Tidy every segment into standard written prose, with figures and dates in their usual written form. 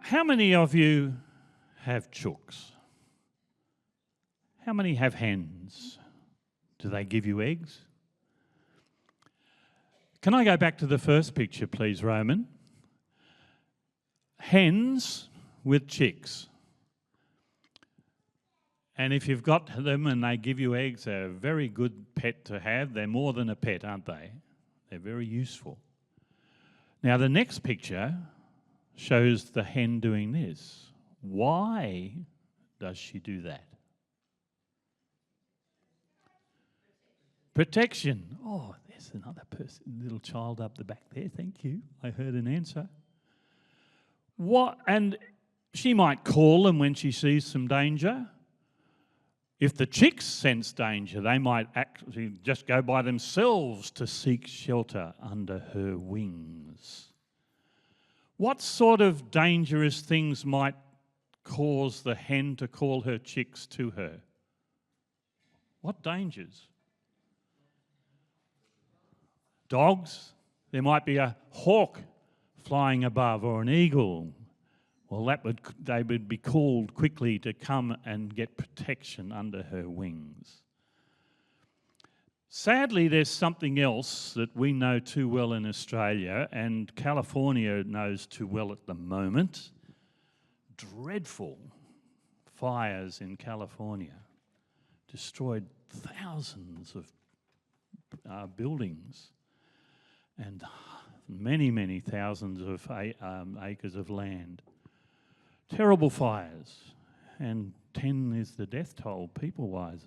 How many of you have chooks? How many have hens? Do they give you eggs? Can I go back to the first picture, please, Roman? Hens with chicks. And if you've got them and they give you eggs, they're a very good pet to have. They're more than a pet, aren't they? They're very useful. Now, the next picture shows the hen doing this. Why does she do that? Protection. Oh, there's another person, little child up the back there. Thank you. I heard an answer. What? And she might call them when she sees some danger. If the chicks sense danger, they might actually just go by themselves to seek shelter under her wings. What sort of dangerous things might cause the hen to call her chicks to her? What dangers? Dogs. There might be a hawk flying above or an eagle. Well, they would be called quickly to come and get protection under her wings. Sadly, there's something else that we know too well in Australia, and California knows too well at the moment. Dreadful fires in California destroyed thousands of buildings and many, many thousands of acres of land. Terrible fires, and 10 is the death toll, people-wise.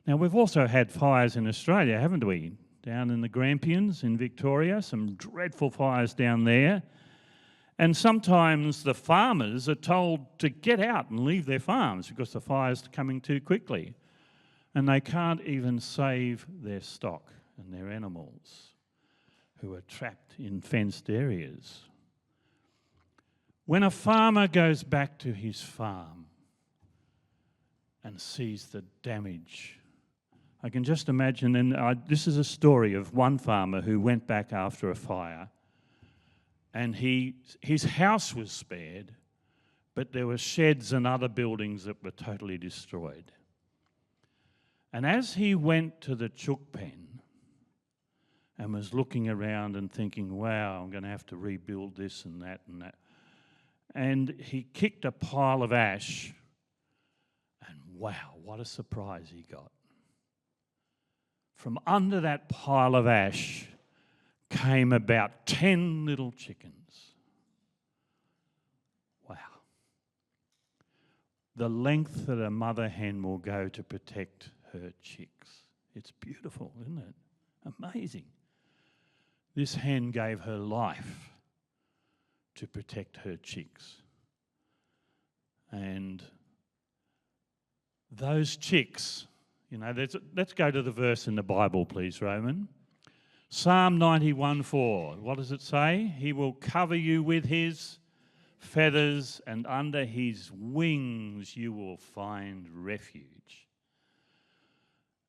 Now, we've also had fires in Australia, haven't we? Down in the Grampians in Victoria, some dreadful fires down there. And sometimes the farmers are told to get out and leave their farms because the fire's coming too quickly. And they can't even save their stock and their animals who are trapped in fenced areas. When a farmer goes back to his farm and sees the damage, I can just imagine, and this is a story of one farmer who went back after a fire, and his house was spared, but there were sheds and other buildings that were totally destroyed. And as he went to the chook pen and was looking around and thinking, wow, I'm going to have to rebuild this and that and that, and he kicked a pile of ash, and wow, what a surprise he got. From under that pile of ash came about 10 little chickens. Wow. The length that a mother hen will go to protect her chicks. It's beautiful, isn't it? Amazing. This hen gave her life to protect her chicks. And those chicks, let's go to the verse in the Bible, please, Roman. Psalm 91:4. What does it say? He will cover you with his feathers, and under his wings you will find refuge.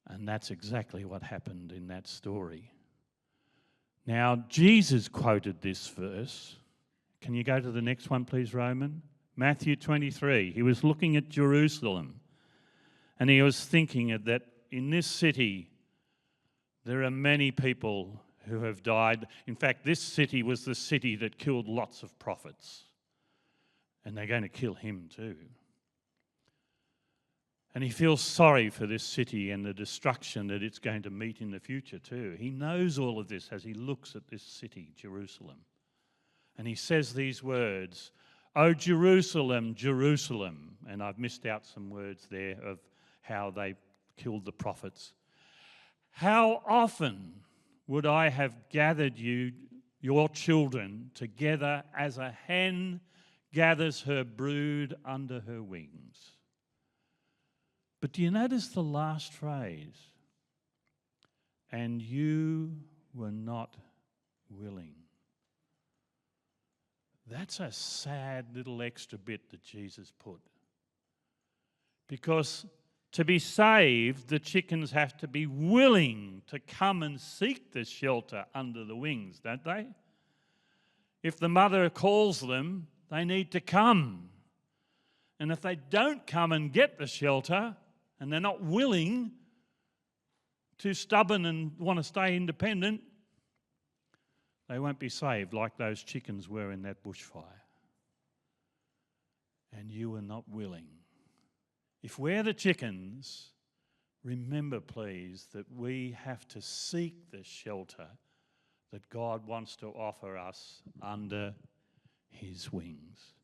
And that's exactly what happened in that story. Now, Jesus quoted this verse. Can you go to the next one, please, Roman? Matthew 23. He was looking at Jerusalem, and he was thinking that in this city there are many people who have died. In fact, this city was the city that killed lots of prophets, and they're going to kill him too. And he feels sorry for this city and the destruction that it's going to meet in the future too. He knows all of this as he looks at this city, Jerusalem. And he says these words, "O Jerusalem, Jerusalem," and I've missed out some words there of how they killed the prophets. "How often would I have gathered you, your children, together as a hen gathers her brood under her wings." But do you notice the last phrase? "And you were not willing." That's a sad little extra bit that Jesus put. Because to be saved, the chickens have to be willing to come and seek the shelter under the wings, don't they? If the mother calls them, They need to come. And if they don't come and get the shelter, and they're not willing, too stubborn and want to stay independent, they won't be saved like those chickens were in that bushfire. And you are not willing. If we're the chickens, remember please that we have to seek the shelter that God wants to offer us under His wings.